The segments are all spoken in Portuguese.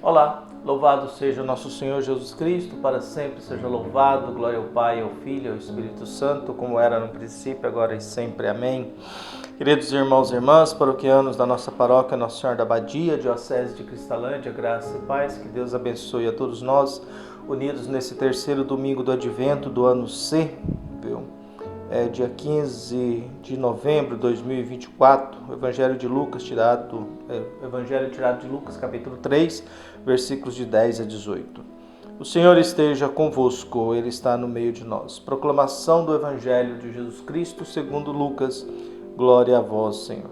Olá, louvado seja nosso Senhor Jesus Cristo, para sempre seja louvado, glória ao Pai, ao Filho e ao Espírito Santo, como era no princípio, agora e sempre. Amém. Queridos irmãos e irmãs, paroquianos da nossa paróquia Nossa Senhora da Abadia, Diocese de Cristalândia, graça e paz, que Deus abençoe a todos nós, unidos nesse terceiro domingo do Advento do ano C, dia 15 de novembro de 2024, o Evangelho tirado de Lucas, capítulo 3, versículos de 10 a 18. O Senhor esteja convosco, Ele está no meio de nós. Proclamação do Evangelho de Jesus Cristo segundo Lucas. Glória a vós, Senhor.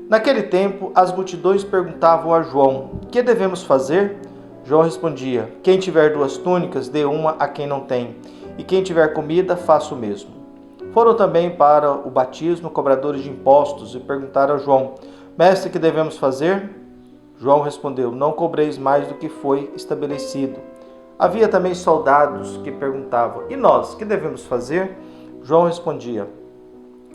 Naquele tempo, as multidões perguntavam a João: que devemos fazer? João respondia: quem tiver 2 túnicas, dê uma a quem não tem, e quem tiver comida, faça o mesmo. Foram também para o batismo cobradores de impostos e perguntaram a João: mestre, que devemos fazer? João respondeu: não cobreis mais do que foi estabelecido. Havia também soldados que perguntavam: e nós, que devemos fazer? João respondia: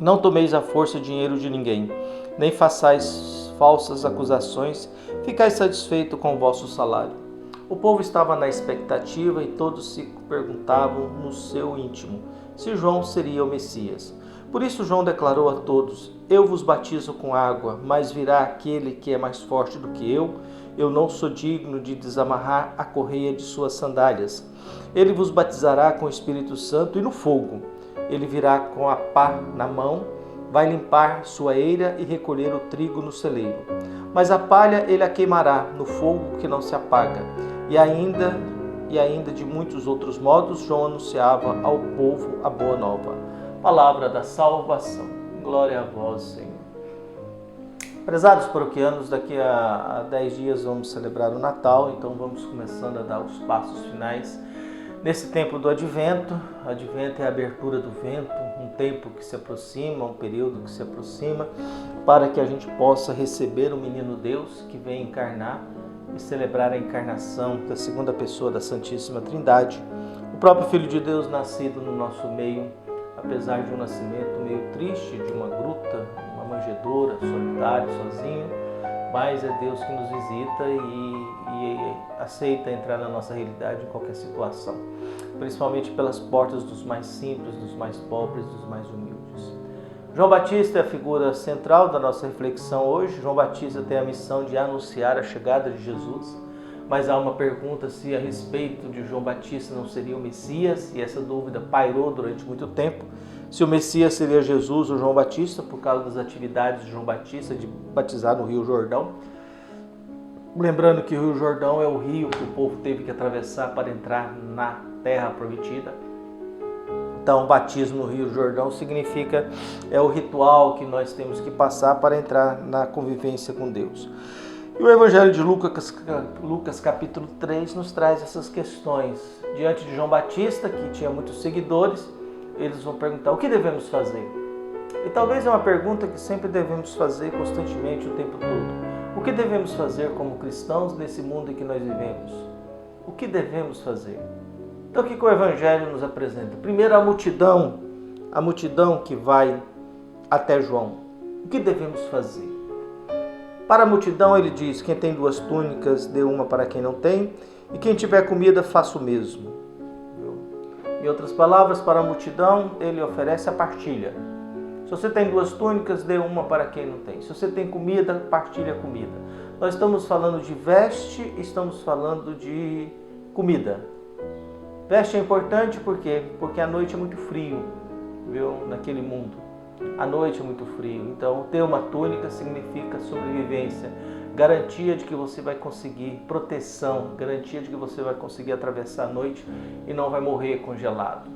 não tomeis à força dinheiro de ninguém, nem façais falsas acusações, ficais satisfeito com o vosso salário. O povo estava na expectativa e todos se perguntavam no seu íntimo se João seria o Messias. Por isso João declarou a todos: eu vos batizo com água, mas virá aquele que é mais forte do que eu não sou digno de desamarrar a correia de suas sandálias. Ele vos batizará com o Espírito Santo e no fogo. Ele virá com a pá na mão, vai limpar sua eira e recolher o trigo no celeiro. Mas a palha ele a queimará no fogo que não se apaga. E ainda de muitos outros modos, João anunciava ao povo a boa nova. Palavra da salvação. Glória a vós, Senhor. Prezados paroquianos, daqui a 10 dias vamos celebrar o Natal, então vamos começando a dar os passos finais nesse tempo do Advento. Advento é a abertura do vento, um tempo que se aproxima, um período que se aproxima, para que a gente possa receber o menino Deus que vem encarnar e celebrar a encarnação da segunda pessoa da Santíssima Trindade, o próprio Filho de Deus nascido no nosso meio, apesar de um nascimento meio triste, de uma gruta, uma manjedoura, solitário, sozinho, mas é Deus que nos visita e aceita entrar na nossa realidade em qualquer situação, principalmente pelas portas dos mais simples, dos mais pobres, dos mais humildes. João Batista é a figura central da nossa reflexão hoje. João Batista tem a missão de anunciar a chegada de Jesus, mas há uma pergunta se a respeito de João Batista não seria o Messias, e essa dúvida pairou durante muito tempo, se o Messias seria Jesus ou João Batista, por causa das atividades de João Batista de batizar no Rio Jordão. Lembrando que o Rio Jordão é o rio que o povo teve que atravessar para entrar na Terra Prometida. Então, o batismo no Rio Jordão significa, é o ritual que nós temos que passar para entrar na convivência com Deus. E o Evangelho de Lucas capítulo 3 nos traz essas questões. Diante de João Batista, que tinha muitos seguidores, eles vão perguntar: o que devemos fazer? E talvez é uma pergunta que sempre devemos fazer constantemente, o tempo todo. O que devemos fazer como cristãos nesse mundo em que nós vivemos? O que devemos fazer? Então, o que o Evangelho nos apresenta? Primeiro, a multidão que vai até João. O que devemos fazer? Para a multidão, ele diz: quem tem 2 túnicas, dê uma para quem não tem, e quem tiver comida, faça o mesmo. Em outras palavras, para a multidão, ele oferece a partilha. Se você tem 2 túnicas, dê uma para quem não tem. Se você tem comida, partilhe a comida. Nós estamos falando de veste, estamos falando de comida. Veste é importante por quê? Porque a noite é muito frio, naquele mundo. A noite é muito frio, então ter uma túnica significa sobrevivência, garantia de que você vai conseguir proteção, garantia de que você vai conseguir atravessar a noite e não vai morrer congelado.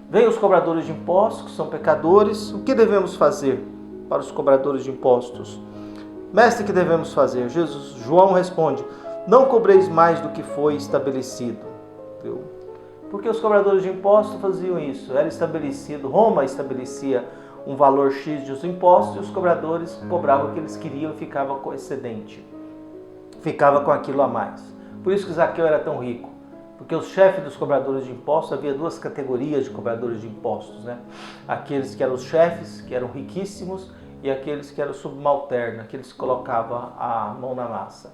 Vêm os cobradores de impostos, que são pecadores. O que devemos fazer para os cobradores de impostos? Mestre, que devemos fazer? João responde: não cobreis mais do que foi estabelecido. Porque os cobradores de impostos faziam isso, era estabelecido, Roma estabelecia um valor X de impostos e os cobradores cobravam o que eles queriam e ficava com excedente, ficava com aquilo a mais. Por isso que Zaqueu era tão rico, porque os chefes dos cobradores de impostos, havia 2 categorias de cobradores de impostos, aqueles que eram os chefes, que eram riquíssimos, e aqueles que eram subalternos, aqueles que colocavam a mão na massa.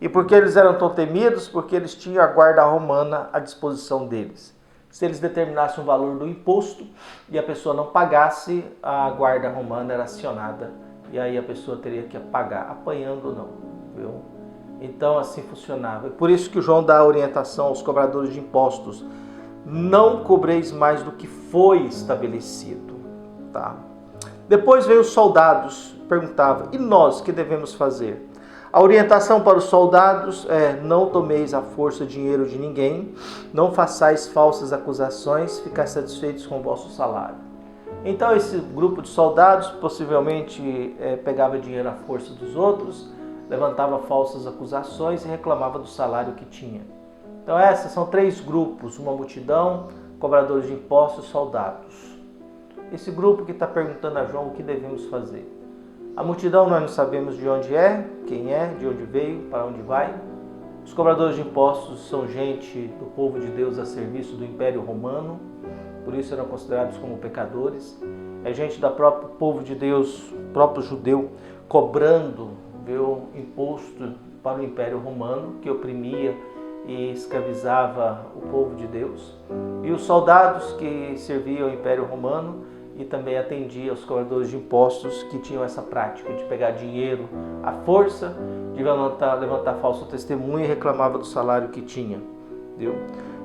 E por que eles eram tão temidos? Porque eles tinham a guarda romana à disposição deles. Se eles determinassem o valor do imposto e a pessoa não pagasse, a guarda romana era acionada. E aí a pessoa teria que pagar, apanhando ou não. Viu? Então assim funcionava. Por isso que o João dá a orientação aos cobradores de impostos. Não cobreis mais do que foi estabelecido. Tá? Depois veio os soldados, perguntava, e nós, que devemos fazer? A orientação para os soldados é: não tomeis à força dinheiro de ninguém, não façais falsas acusações, ficai satisfeitos com o vosso salário. Então esse grupo de soldados possivelmente pegava dinheiro à força dos outros, levantava falsas acusações e reclamava do salário que tinha. Então esses são 3 grupos, uma multidão, cobradores de impostos e soldados. Esse grupo que está perguntando a João o que devemos fazer. A multidão nós não sabemos de onde é, quem é, de onde veio, para onde vai. Os cobradores de impostos são gente do povo de Deus a serviço do Império Romano, por isso eram considerados como pecadores. É gente do próprio povo de Deus, próprio judeu, cobrando imposto para o Império Romano, que oprimia e escravizava o povo de Deus. E os soldados que serviam ao Império Romano e também atendia aos cobradores de impostos que tinham essa prática de pegar dinheiro à força, de levantar falso testemunho e reclamava do salário que tinha. Viu?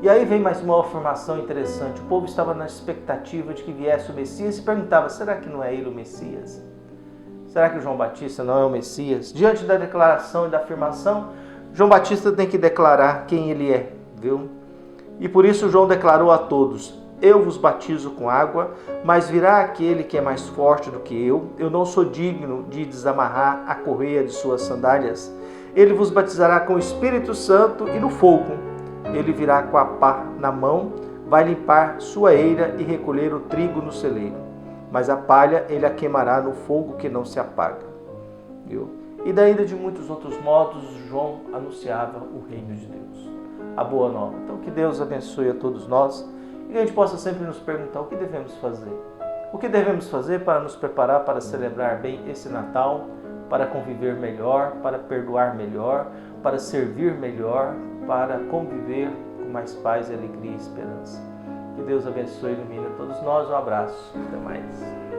E aí vem mais uma informação interessante. O povo estava na expectativa de que viesse o Messias e perguntava: será que não é ele o Messias? Será que o João Batista não é o Messias? Diante da declaração e da afirmação, João Batista tem que declarar quem ele é. Viu? E por isso João declarou a todos: eu vos batizo com água, mas virá aquele que é mais forte do que eu não sou digno de desamarrar a correia de suas sandálias. Ele vos batizará com o Espírito Santo e no fogo. Ele virá com a pá na mão, vai limpar sua eira e recolher o trigo no celeiro. Mas a palha ele a queimará no fogo que não se apaga. Viu? E daí de muitos outros modos, João anunciava o reino de Deus, a boa nova. Então que Deus abençoe a todos nós. E que a gente possa sempre nos perguntar o que devemos fazer. O que devemos fazer para nos preparar para celebrar bem esse Natal, para conviver melhor, para perdoar melhor, para servir melhor, para conviver com mais paz, alegria e esperança. Que Deus abençoe e ilumine a todos nós. Um abraço. Até mais.